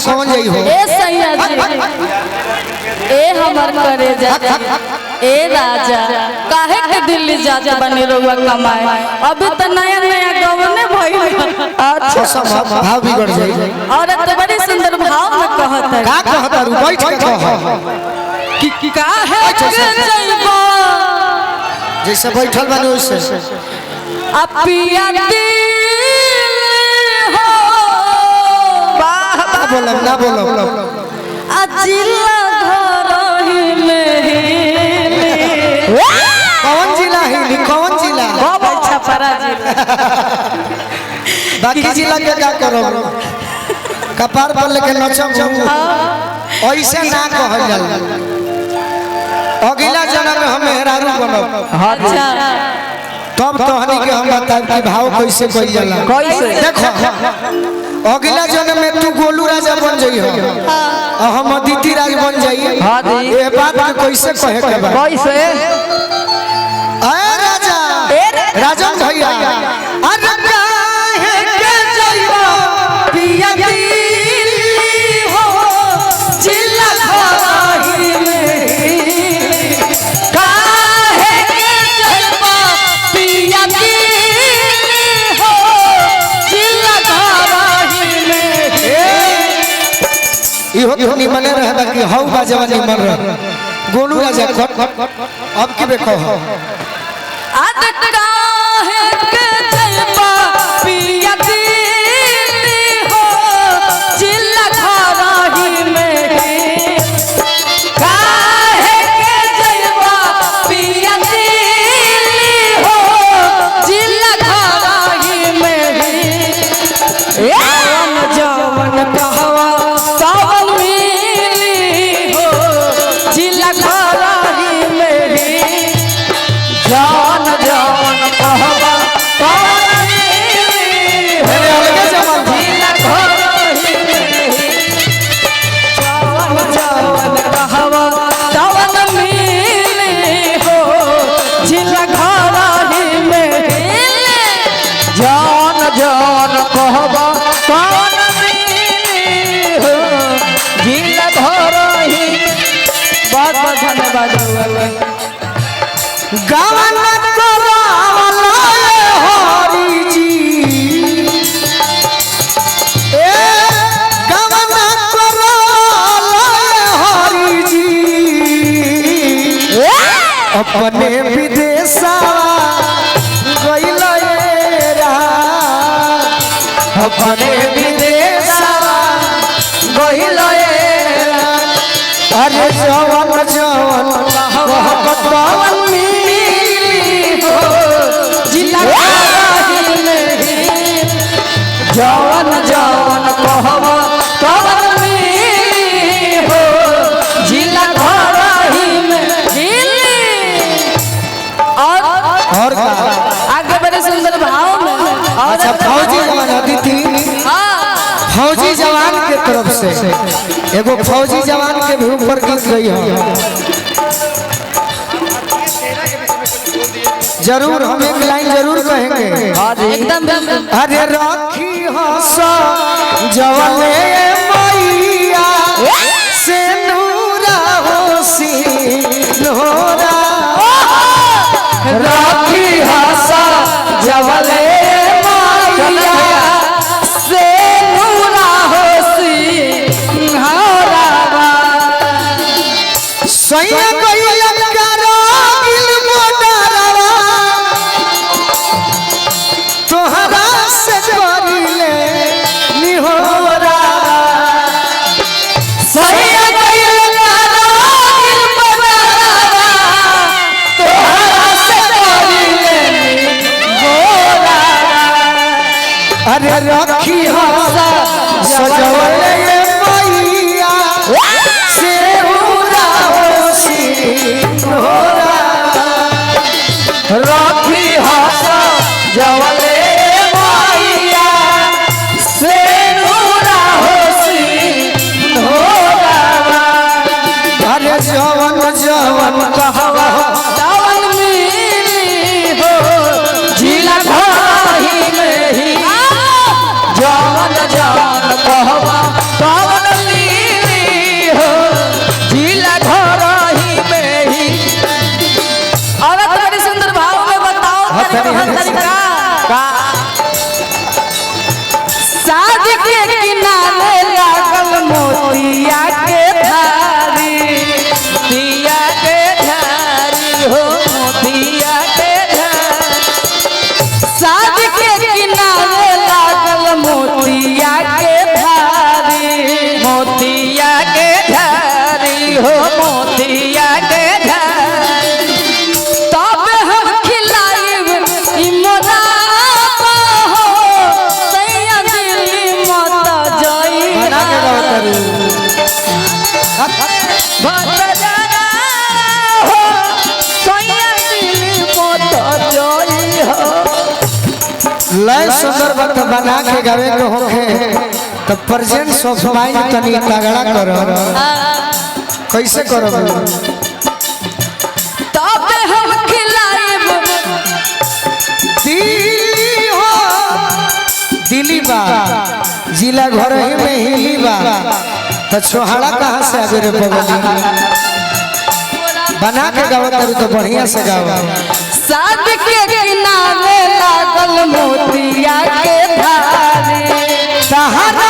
कौन जाई हो ए सैया जी ए हमर करे जा ए राजा काहे के दिल्ली जात बने रहुआ कमाए अभी तो नया नया गवने भइल अच्छा सब भाव बिगड़ जाई औरत तो बड़ी सुंदर भाव में कहत है का कहत रू बैठ के कह कि काहे के जइबो जैसे बैठल बानी वैसे अपिया हो ना बोलब ना बोलब अजिला घर में कौन जिला है कौन जिला बहुत छपरा जिला बाकी जिला के क्या करब कपार पर लेके नचब ऐसे ना कहल जाला अगला जन्म में हम मेहरारू बनब अच्छा तब तोहनी के हम बताब कि भाव कैसे कइल जाला कैसे देखो अगला जन्म में तू गोलू राजा बन जइहो और हम अदिति राज बन जाइए हां दी ये बात के कैसे कहे के बा कैसे ए राजा राजन भैया अरे काहे के जइबो पिया दिल्ली हो जिला घरही में काहे के जइबो पिया दिल्ली हो जिला घरही में इहो तो निमने रहे बाकी हौ बाजवा निमन रहे गोलू राजा अब की बेखो काहे के जइबो पिया दिल्ली हो जिला घरही में काहे के जइबो पिया दिल्ली हो जिला घरही में जवन जवन कहवा तवन मिली हो जिला घरही में जवन जवन कहवा तवन मिली हो जिला घरही में जवन जवन कहवा तवन मिली हो जिला घरही में जान जान कहबा कौन मिली हो जिला घरही बहुत बहुत धन्यवाद गावन करावला हरि जी ए गावन करावला हरि जी अपने विदेशवा गइल रा अपने विदेशवा गइल रा अरे जवन जवन कहबन मिली हो जिला घरही में जवन जवन कहबा कौन मिली हो जिला घरही में और का आगे बड़े सुंदर भाव में और अच्छा फौजी जवान अदिति फौजी जवान के तरफ से एगो फौजी जवान के भी ऊपर गीत गई है जरूर हम एक लाइन जरूर कहेंगे एकदम अरे राखी हंसा जवले मैया से नूरा होसी नोरा राखी हंसा जवले मैया से नूरा होसी हरावा सैया कइया करागिल मोटरवा तोहरा से करिले निहोरा सैया कइया करागिल मोटरवा तोहरा से करिले गोरा अरे राखी हंसा सजवले मैया से उरा होसी नोरा राखी हंसा जवले मैया से नूरा होसी नोरा अरे जवन जवन कहवा तवन मिली हो जिला घरही में ही जवन जवन कहवा करू लय सुंदर बात बना के गावे के होखे तो प्रेजेंस ऑफ माइंड तनी तगड़ा करो कैसे करो तब हम खिलाएब दिल्ली हो दिल्ली बा जिला घर ही में हिली बा तो छोहाड़ा कहाँ से आगे रे बगली बना के गाओ तरू तो बढ़िया से गाओ साथ के किनारे लागल मोतिया के धारे सहारा